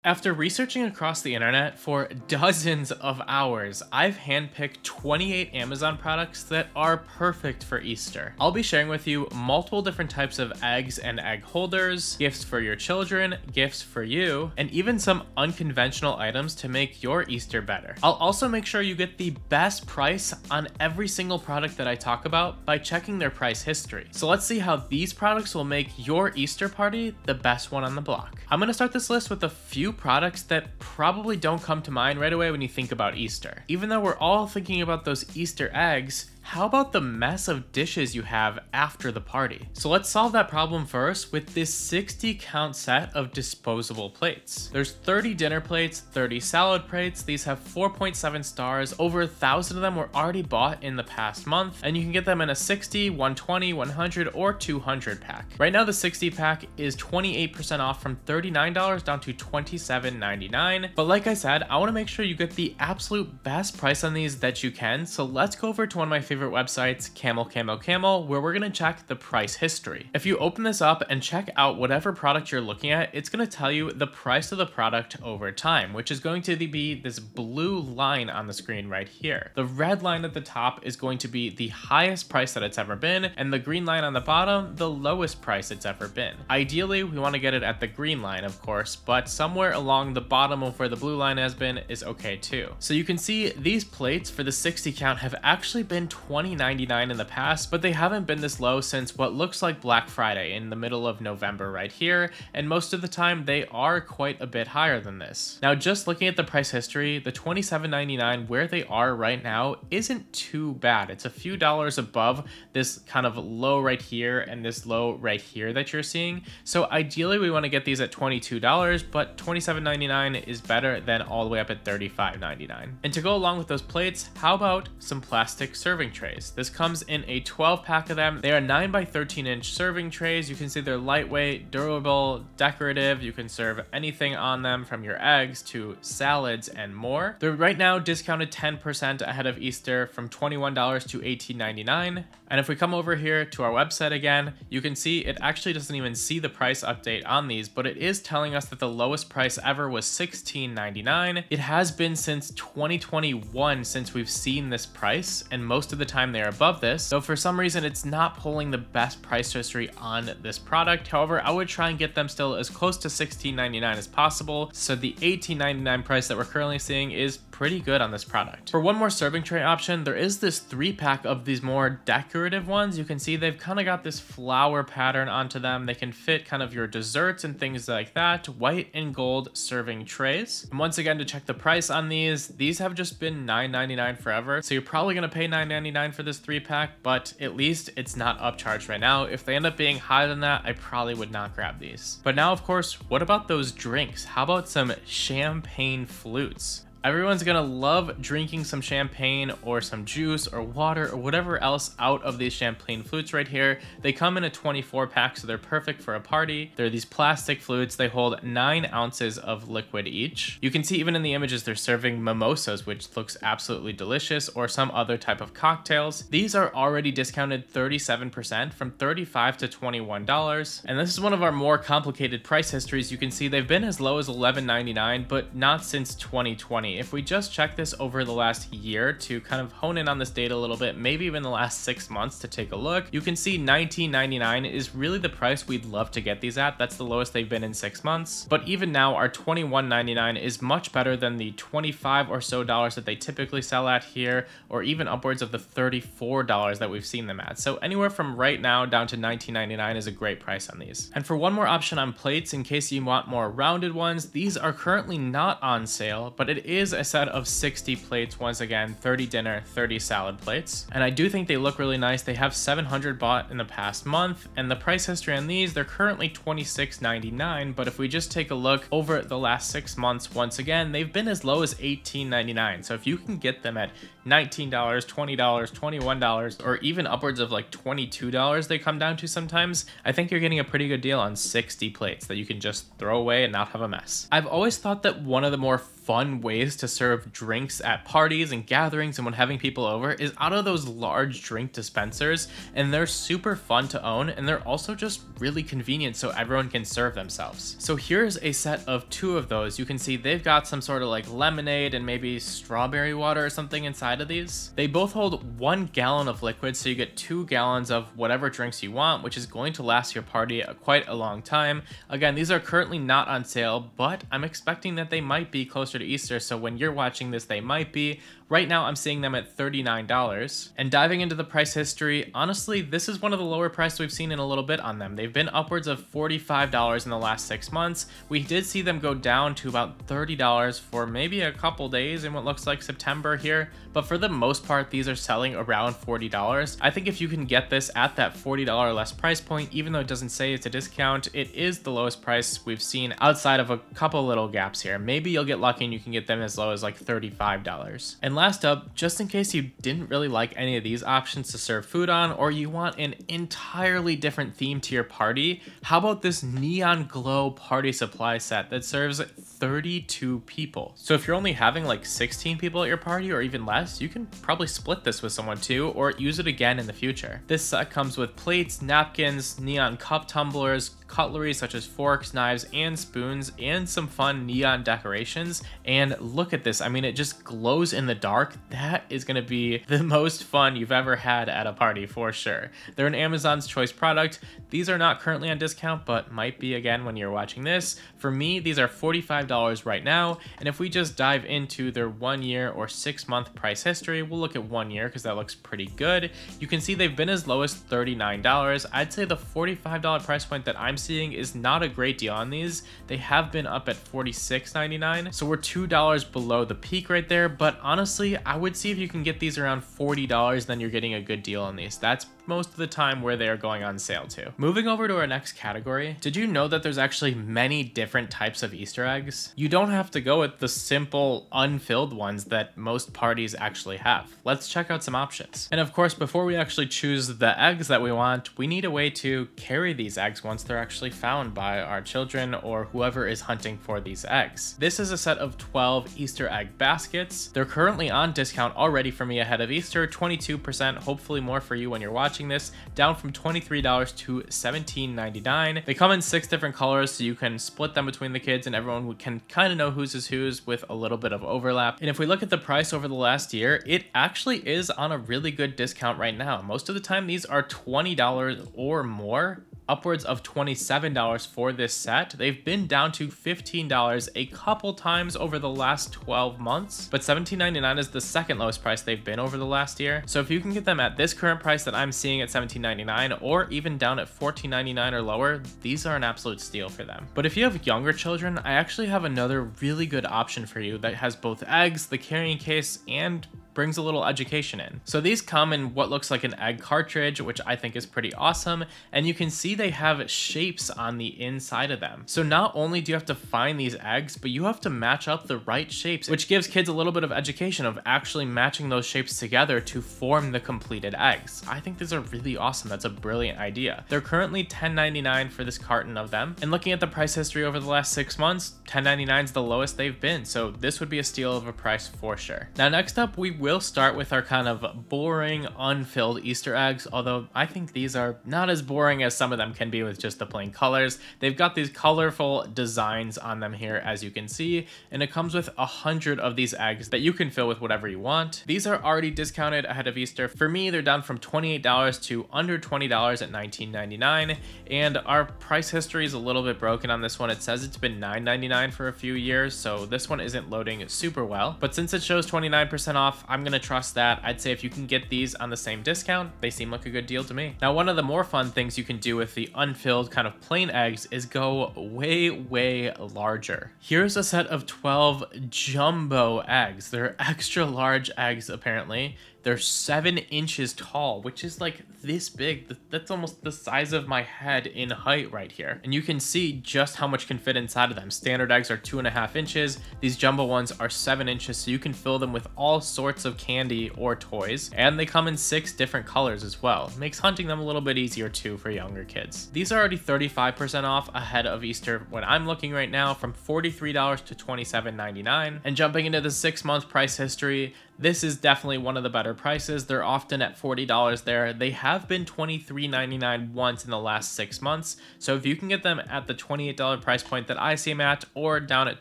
After researching across the internet for dozens of hours, I've handpicked 28 Amazon products that are perfect for Easter. I'll be sharing with you multiple different types of eggs and egg holders, gifts for your children, gifts for you, and even some unconventional items to make your Easter better. I'll also make sure you get the best price on every single product that I talk about by checking their price history. So let's see how these products will make your Easter party the best one on the block. I'm gonna start this list with a few products that probably don't come to mind right away when you think about Easter. Even though we're all thinking about those Easter eggs, how about the mess of dishes you have after the party? So let's solve that problem first with this 60 count set of disposable plates. There's 30 dinner plates, 30 salad plates. These have 4.7 stars. Over 1,000 of them were already bought in the past month, and you can get them in a 60, 120, 100, or 200 pack. Right now, the 60 pack is 28% off from $39 down to $27.99. But like I said, I wanna make sure you get the absolute best price on these that you can. So let's go over to one of my favorite websites, Camel, where we're gonna check the price history. If you open this up and check out whatever product you're looking at, it's gonna tell you the price of the product over time, which is going to be this blue line on the screen right here. The red line at the top is going to be the highest price that it's ever been, and the green line on the bottom, the lowest price it's ever been. Ideally, we wanna get it at the green line, of course, but somewhere along the bottom of where the blue line has been is okay too. So you can see these plates for the 60 count have actually been $20.99 in the past, but they haven't been this low since what looks like Black Friday in the middle of November right here, and most of the time they are quite a bit higher than this. Now, just looking at the price history, the $27.99 where they are right now isn't too bad. It's a few dollars above this kind of low right here and this low right here that you're seeing. So ideally we want to get these at $22, but $27.99 is better than all the way up at $35.99. And to go along with those plates, how about some plastic serving trays? This comes in a 12 pack of them. They are 9 by 13 inch serving trays. You can see they're lightweight, durable, decorative. You can serve anything on them from your eggs to salads and more. They're right now discounted 10% ahead of Easter from $21 to $18.99. And if we come over here to our website again, you can see it actually doesn't even see the price update on these, but it is telling us that the lowest price ever was $16.99. It has been since 2021 since we've seen this price, and most of the time they're above this. So for some reason, it's not pulling the best price history on this product. However, I would try and get them still as close to $16.99 as possible. So the $18.99 price that we're currently seeing is pretty good on this product. For one more serving tray option, there is this 3 pack of these more decorative ones. You can see they've kind of got this flower pattern onto them. They can fit kind of your desserts and things like that. White and gold serving trays. And once again, to check the price on these have just been $9.99 forever. So you're probably gonna pay $9.99 for this 3 pack, but at least it's not upcharged right now. If they end up being higher than that, I probably would not grab these. But now, of course, what about those drinks? How about some champagne flutes? Everyone's gonna love drinking some champagne or some juice or water or whatever else out of these champagne flutes right here. They come in a 24 pack, so they're perfect for a party. They're these plastic flutes. They hold 9 ounces of liquid each. You can see even in the images, they're serving mimosas, which looks absolutely delicious, or some other type of cocktails. These are already discounted 37% from $35 to $21. And this is one of our more complicated price histories. You can see they've been as low as $11.99, but not since 2020. If we just check this over the last year to kind of hone in on this data a little bit, maybe even the last 6 months to take a look, you can see $19.99 is really the price we'd love to get these at. That's the lowest they've been in 6 months. But even now, our $21.99 is much better than the $25 or so that they typically sell at here, or even upwards of the $34 that we've seen them at. So anywhere from right now down to $19.99 is a great price on these. And for one more option on plates, in case you want more rounded ones, these are currently not on sale, but it is a set of 60 plates. Once again, 30 dinner, 30 salad plates. And I do think they look really nice. They have 700 bought in the past month, and the price history on these, they're currently $26.99. But if we just take a look over the last 6 months, once again, they've been as low as $18.99. So if you can get them at $19, $20, $21, or even upwards of like $22 they come down to sometimes, I think you're getting a pretty good deal on 60 plates that you can just throw away and not have a mess. I've always thought that one of the more fun ways to serve drinks at parties and gatherings and when having people over is out of those large drink dispensers, and they're super fun to own, and they're also just really convenient so everyone can serve themselves. So here's a set of 2 of those. You can see they've got some sort of like lemonade and maybe strawberry water or something inside of these. They both hold 1 gallon of liquid, so you get 2 gallons of whatever drinks you want, which is going to last your party quite a long time. Again, these are currently not on sale, but I'm expecting that they might be closer to Easter, so when you're watching this, they might be. Right now, I'm seeing them at $39. And diving into the price history, honestly, this is one of the lower prices we've seen in a little bit on them. They've been upwards of $45 in the last 6 months. We did see them go down to about $30 for maybe a couple days in what looks like September here, but for the most part, these are selling around $40. I think if you can get this at that $40 less price point, even though it doesn't say it's a discount, it is the lowest price we've seen outside of a couple little gaps here. Maybe you'll get lucky and you can get them as low as like $35. And last up, just in case you didn't really like any of these options to serve food on, or you want an entirely different theme to your party, how about this neon glow party supply set that serves 32 people? So if you're only having like 16 people at your party or even less, you can probably split this with someone too, or use it again in the future. This set comes with plates, napkins, neon cup tumblers, cutlery such as forks, knives, and spoons, and some fun neon decorations. And look at this, I mean, it just glows in the dark. That is going to be the most fun you've ever had at a party for sure. They're an Amazon's Choice product. These are not currently on discount, but might be again when you're watching this. For me, these are $45 right now, and if we just dive into their 1 year or 6 month price history, we'll look at 1 year because that looks pretty good. You can see they've been as low as $39. I'd say the $45 price point that I'm seeing is not a great deal on these. They have been up at $46.99, so we're $2 below the peak right there, but honestly, I would see if you can get these around $40, then you're getting a good deal on these. That's most of the time where they are going on sale too. Moving over to our next category, did you know that there's actually many different types of Easter eggs? You don't have to go with the simple unfilled ones that most parties actually have. Let's check out some options. And of course, before we actually choose the eggs that we want, we need a way to carry these eggs once they're actually found by our children or whoever is hunting for these eggs. This is a set of 12 Easter egg baskets. They're currently on discount already for me ahead of Easter, 22%, hopefully more for you when you're watching this, down from $23 to $17.99. They come in 6 different colors, so you can split them between the kids and everyone can kind of know whose is whose with a little bit of overlap. And if we look at the price over the last year, it actually is on a really good discount right now. Most of the time, these are $20 or more, upwards of $27 for this set. They've been down to $15 a couple times over the last 12 months, but $17.99 is the second lowest price they've been over the last year. So if you can get them at this current price that I'm seeing at $17.99, or even down at $14.99 or lower, these are an absolute steal for them. But if you have younger children, I actually have another really good option for you that has both eggs, the carrying case, and brings a little education in. So these come in what looks like an egg cartridge, which I think is pretty awesome. And you can see they have shapes on the inside of them. So not only do you have to find these eggs, but you have to match up the right shapes, which gives kids a little bit of education of actually matching those shapes together to form the completed eggs. I think these are really awesome. That's a brilliant idea. They're currently $10.99 for this carton of them. And looking at the price history over the last 6 months, $10.99 is the lowest they've been. So this would be a steal of a price for sure. Now, next up, we will start with our kind of boring, unfilled Easter eggs, although I think these are not as boring as some of them can be with just the plain colors. They've got these colorful designs on them here, as you can see, and it comes with 100 of these eggs that you can fill with whatever you want. These are already discounted ahead of Easter. For me, they're down from $28 to under $20 at $19.99, and our price history is a little bit broken on this one. It says it's been $9.99 for a few years, so this one isn't loading super well, but since it shows 29% off, I'm gonna trust that. I'd say if you can get these on the same discount, they seem like a good deal to me. Now, one of the more fun things you can do with the unfilled kind of plain eggs is go way larger. Here's a set of 12 jumbo eggs. They're extra large eggs apparently. They're 7 inches tall, which is like this big. That's almost the size of my head in height right here. And you can see just how much can fit inside of them. Standard eggs are 2.5 inches. These jumbo ones are 7 inches, so you can fill them with all sorts of candy or toys. And they come in 6 different colors as well. Makes hunting them a little bit easier too for younger kids. These are already 35% off ahead of Easter when I'm looking right now, from $43 to $27.99. And jumping into the 6-month price history, this is definitely one of the better prices. They're often at $40 there. They have been $23.99 once in the last 6 months. So if you can get them at the $28 price point that I see them at, or down at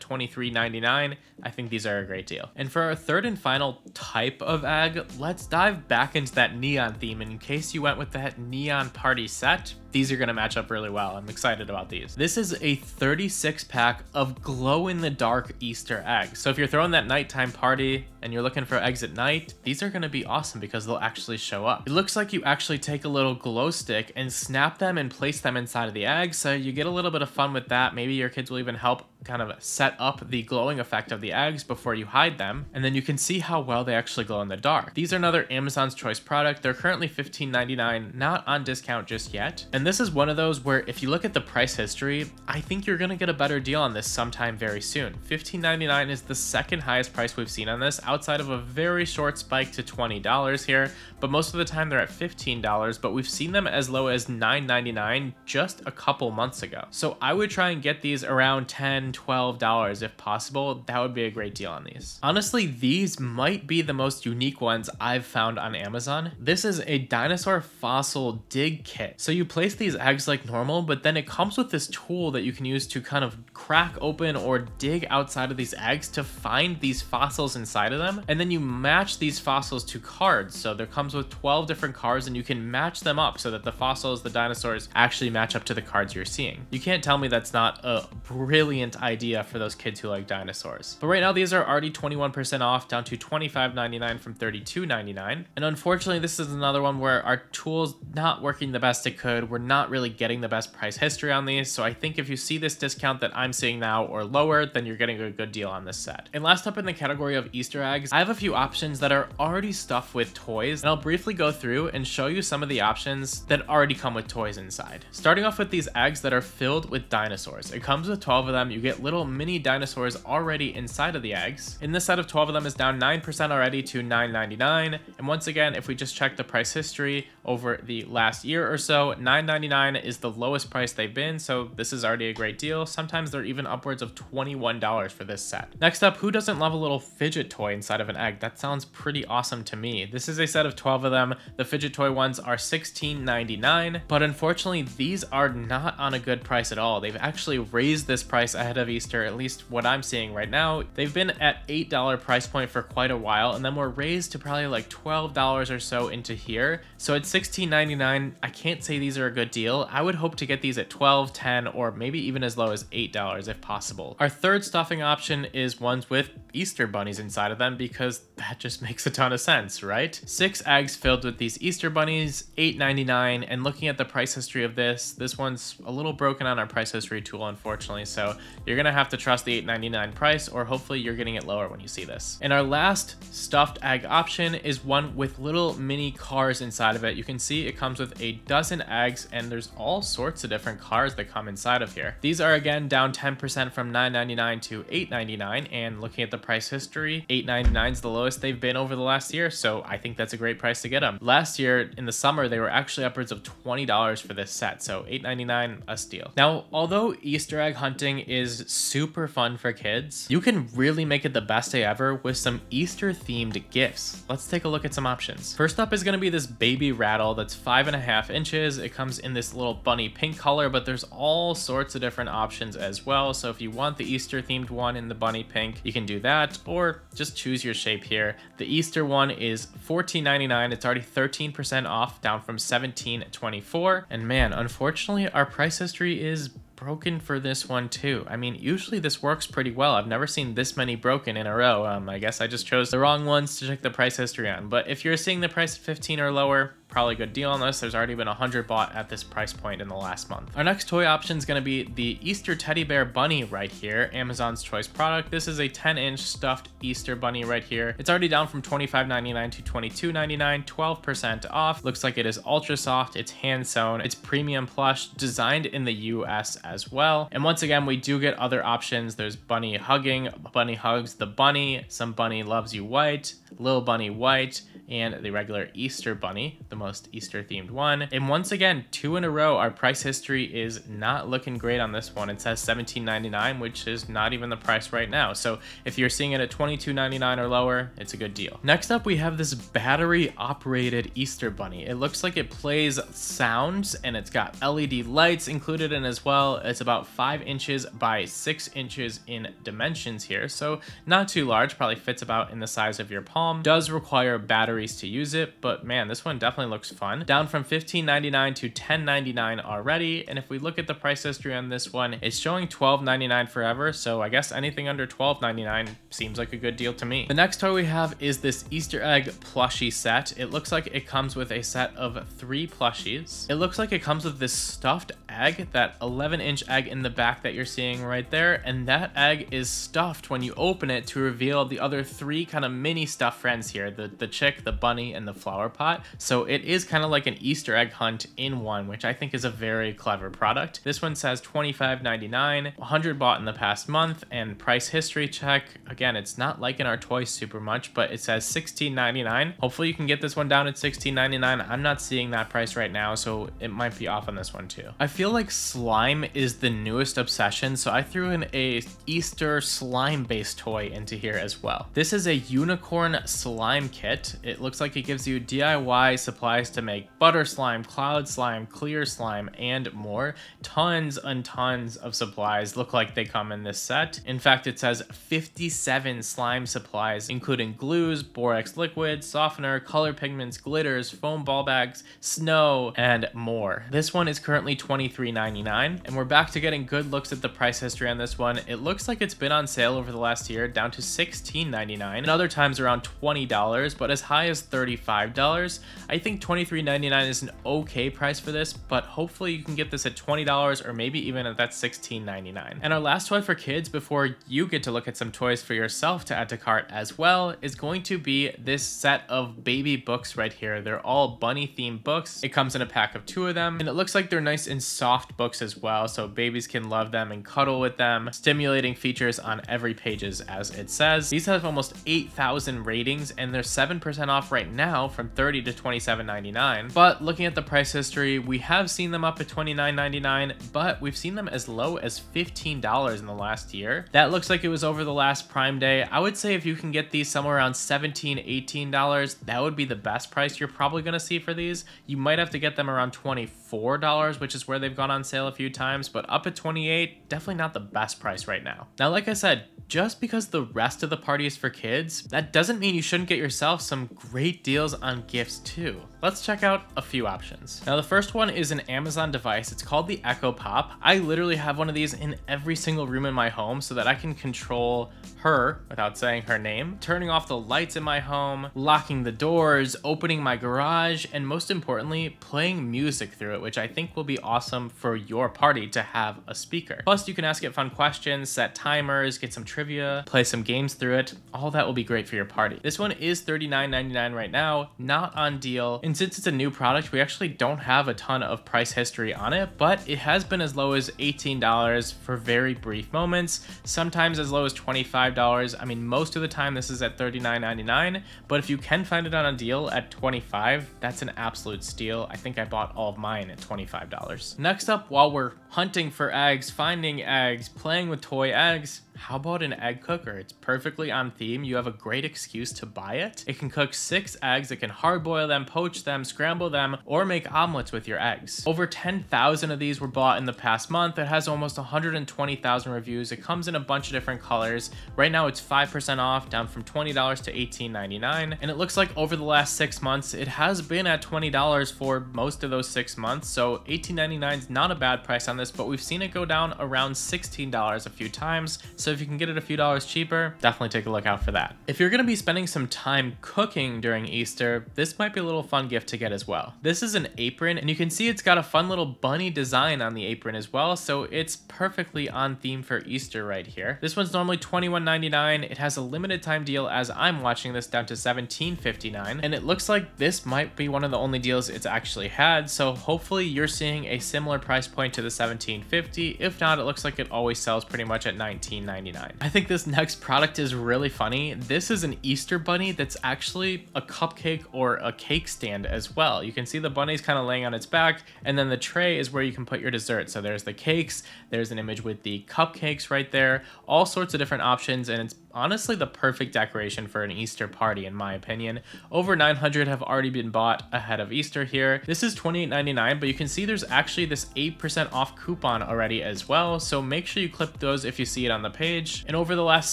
$23.99, I think these are a great deal. And for our third and final type of egg, let's dive back into that neon theme. And in case you went with that neon party set, these are going to match up really well. I'm excited about these. This is a 36 pack of glow-in-the-dark Easter eggs. So if you're throwing that nighttime party and you're looking for eggs at night, these are going to be awesome because they'll actually show up. It looks like you actually take a little glow stick and snap them and place them inside of the egg, so you get a little bit of fun with that. Maybe your kids will even help kind of set up the glowing effect of the eggs before you hide them, and then you can see how well they actually glow in the dark. These are another Amazon's Choice product. They're currently $15.99, not on discount just yet. And this is one of those where if you look at the price history, I think you're gonna get a better deal on this sometime very soon. $15.99 is the second highest price we've seen on this, outside of a very short spike to $20 here, but most of the time they're at $15, but we've seen them as low as $9.99 just a couple months ago. So I would try and get these around $10, $12 if possible. That would be a great deal on these. Honestly, these might be the most unique ones I've found on Amazon. This is a Dinosaur Fossil Dig Kit. So you place these eggs like normal, but then it comes with this tool that you can use to kind of crack open or dig outside of these eggs to find these fossils inside of them. And then you match these fossils to cards. So there comes with 12 different cards and you can match them up so that the fossils, the dinosaurs, actually match up to the cards you're seeing. You can't tell me that's not a brilliant idea for those kids who like dinosaurs. But right now these are already 21% off, down to $25.99 from $32.99. And unfortunately, this is another one where our tool's not working the best it could. We're not really getting the best price history on these. So I think if you see this discount that I'm seeing now or lower, then you're getting a good deal on this set. And last up in the category of Easter eggs, I have a few options that are already stuffed with toys. And I'll briefly go through and show you some of the options that already come with toys inside. Starting off with these eggs that are filled with dinosaurs. It comes with 12 of them. You get little mini dinosaurs already inside of the eggs. And this set of 12 of them is down 9% already to $9.99. And once again, if we just check the price history over the last year or so, $9.99 is the lowest price they've been, so this is already a great deal. Sometimes they're even upwards of $21 for this set. Next up, who doesn't love a little fidget toy inside of an egg? That sounds pretty awesome to me. This is a set of 12 of them. The fidget toy ones are $16.99, but unfortunately, these are not on a good price at all. They've actually raised this price ahead of Easter, at least what I'm seeing right now. They've been at $8 price point for quite a while, and then were raised to probably like $12 or so into here. So at $16.99, I can't say these are a good deal. I would hope to get these at $12, $10, or maybe even as low as $8 if possible. Our third stuffing option is ones with Easter bunnies inside of them, because that just makes a ton of sense, right? 6 eggs filled with these Easter bunnies, $8.99, and looking at the price history of this one's a little broken on our price history tool, unfortunately, so you're gonna have to trust the $8.99 price, or hopefully you're getting it lower when you see this. And our last stuffed egg option is one with little mini cars inside of it. You can see it comes with a dozen eggs, and there's all sorts of different cars that come inside of here. These are again down 10% from $9.99 to $8.99, and looking at the price history, $8.99 is the lowest they've been over the last year, so I think that's a great price to get them. Last year in the summer, they were actually upwards of $20 for this set, so $8.99, a steal. Now, although Easter egg hunting is super fun for kids, you can really make it the best day ever with some Easter themed gifts. Let's take a look at some options. First up is going to be this baby Rattle that's 5.5 inches. It comes in this little bunny pink color, but there's all sorts of different options as well. So if you want the Easter themed one in the bunny pink, you can do that, or just choose your shape here. The Easter one is $14.99. It's already 13% off, down from $17.24. And man, unfortunately, our price history is broken for this one too. I mean, usually this works pretty well. I've never seen this many broken in a row. I guess I just chose the wrong ones to check the price history on. But if you're seeing the price at 15 or lower, probably a good deal on this. There's already been 100 bought at this price point in the last month. Our next toy option is going to be the Easter Teddy Bear Bunny right here, Amazon's choice product. This is a 10-inch stuffed Easter bunny right here. It's already down from $25.99 to $22.99, 12% off. Looks like it is ultra soft, it's hand sewn, it's premium plush, designed in the US as well. And once again, we do get other options. There's bunny hugging, bunny hugs the bunny, some bunny loves you white, little bunny white, and the regular Easter bunny, the most Easter themed one. And once again, 2 in a row, our price history is not looking great on this one. It says $17.99, which is not even the price right now. So if you're seeing it at $22.99 or lower, it's a good deal. Next up, we have this battery operated Easter bunny. It looks like it plays sounds, and it's got LED lights included in as well. It's about 5 inches by 6 inches in dimensions here. So not too large, probably fits about in the size of your palm. Does require batteries to use it, but man, this one definitely looks fun. Down from $15.99 to $10.99 already. And if we look at the price history on this one, it's showing $12.99 forever. So I guess anything under $12.99 seems like a good deal to me. The next toy we have is this Easter egg plushie set. It looks like it comes with a set of 3 plushies. It looks like it comes with this stuffed egg, that 11-inch egg in the back that you're seeing right there. And that egg is stuffed when you open it to reveal the other 3 kind of mini stuffed friends here, the chick, the bunny, and the flower pot. So it is kind of like an Easter egg hunt in one, which I think is a very clever product. This one says $25.99, 100 bought in the past month, and price history check. Again, it's not liking our toys super much, but it says $16.99. Hopefully you can get this one down at $16.99. I'm not seeing that price right now, so it might be off on this one too. I feel like slime is the newest obsession, so I threw in a Easter slime based toy into here as well. This is a unicorn slime kit. It looks like it gives you DIY supplies to make butter slime, cloud slime, clear slime, and more. Tons and tons of supplies look like they come in this set. In fact, it says 57 slime supplies, including glues, borax liquid, softener, color pigments, glitters, foam ball bags, snow, and more. This one is currently $23.99, and we're back to getting good looks at the price history on this one. It looks like it's been on sale over the last year, down to $16.99, and other times around $20, but as high as $35. I think $23.99 is an okay price for this, but hopefully you can get this at $20 or maybe even at that $16.99. And our last toy for kids before you get to look at some toys for yourself to add to cart as well is going to be this set of baby books right here. They're all bunny themed books. It comes in a pack of 2 of them, and it looks like they're nice and soft books as well, so babies can love them and cuddle with them. Stimulating features on every pages, as it says. These have almost 8,000 ratings, and they're 7% off right now from $30 to $27.99. But looking at the price history, we have seen them up at $29.99, but we've seen them as low as $15 in the last year. That looks like it was over the last Prime Day. I would say if you can get these somewhere around $17, $18, that would be the best price you're probably going to see for these. You might have to get them around $24, which is where they've gone on sale a few times, but up at $28, definitely not the best price right now. Now, like I said, just because the rest of the party is for kids, that doesn't mean you shouldn't get yourself some great deals on gifts too. Let's check out a few options. Now, the first one is an Amazon device. It's called the Echo Pop. I literally have one of these in every single room in my home so that I can control her, without saying her name, turning off the lights in my home, locking the doors, opening my garage, and most importantly, playing music through it, which I think will be awesome for your party to have a speaker. Plus, you can ask it fun questions, set timers, get some trivia, play some games through it. All that will be great for your party. This one is $39.99 right now, not on deal. And since it's a new product, we actually don't have a ton of price history on it, but it has been as low as $18 for very brief moments, sometimes as low as $25. I mean, most of the time this is at $39.99, but if you can find it on a deal at $25, that's an absolute steal. I think I bought all of mine at $25. Next up, while we're hunting for eggs, finding eggs, playing with toy eggs, how about an egg cooker? It's perfectly on theme. You have a great excuse to buy it. It can cook 6 eggs. It can hard boil them, poach them, scramble them, or make omelets with your eggs. Over 10,000 of these were bought in the past month. It has almost 120,000 reviews. It comes in a bunch of different colors. Right now it's 5% off, down from $20 to $18.99. And it looks like over the last 6 months, it has been at $20 for most of those 6 months. So $18.99 is not a bad price on this, but we've seen it go down around $16 a few times. So if you can get it a few dollars cheaper, definitely take a look out for that. If you're gonna be spending some time cooking during Easter, this might be a little fun gift to get as well. This is an apron, and you can see it's got a fun little bunny design on the apron as well, so it's perfectly on theme for Easter right here. This one's normally $21.99. It has a limited time deal as I'm watching this down to $17.59, and it looks like this might be one of the only deals it's actually had, so hopefully you're seeing a similar price point to the $17.50. If not, it looks like it always sells pretty much at $19.99. I think this next product is really funny. This is an Easter bunny that's actually a cupcake or a cake stand as well. You can see the bunny's kind of laying on its back, and then the tray is where you can put your dessert. So there's the cakes, there's an image with the cupcakes right there, all sorts of different options, and it's honestly the perfect decoration for an Easter party in my opinion. Over 900 have already been bought ahead of Easter here. This is $28.99, but you can see there's actually this 8% off coupon already as well, so make sure you clip those if you see it on the page. And over the last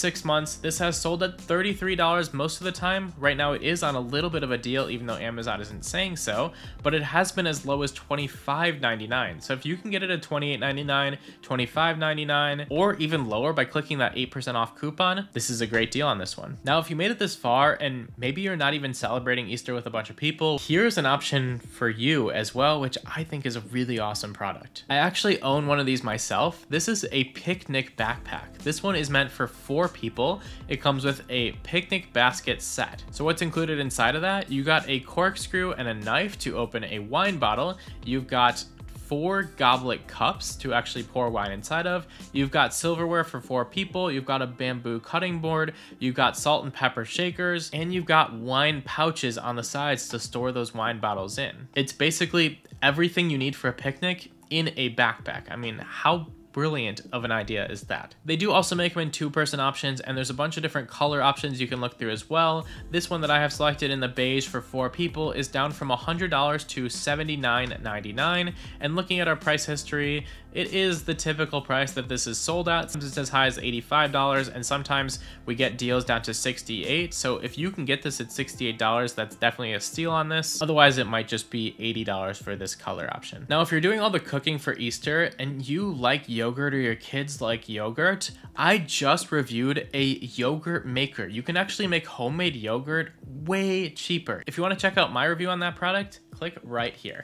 6 months, this has sold at $33 most of the time. Right now it is on a little bit of a deal, even though Amazon isn't saying so, but it has been as low as $25.99. So if you can get it at $28.99, $25.99, or even lower by clicking that 8% off coupon, this is a great deal on this one. Now, if you made it this far and maybe you're not even celebrating Easter with a bunch of people, here's an option for you as well, which I think is a really awesome product. I actually own one of these myself. This is a picnic backpack. This one is meant for 4 people. It comes with a picnic basket set. So what's included inside of that? You got a corkscrew and a knife to open a wine bottle. You've got 4 goblet cups to actually pour wine inside of. You've got silverware for 4 people. You've got a bamboo cutting board. You've got salt and pepper shakers, and you've got wine pouches on the sides to store those wine bottles in. It's basically everything you need for a picnic in a backpack. I mean, how brilliant of an idea is that? They do also make them in 2-person options, and there's a bunch of different color options you can look through as well. This one that I have selected in the beige for 4 people is down from $100 to $79.99, and looking at our price history, it is the typical price that this is sold at. Sometimes it's as high as $85, and sometimes we get deals down to $68. So if you can get this at $68, that's definitely a steal on this. Otherwise, it might just be $80 for this color option. Now, if you're doing all the cooking for Easter and you like yogurt or your kids like yogurt, I just reviewed a yogurt maker. You can actually make homemade yogurt way cheaper. If you want to check out my review on that product, click right here.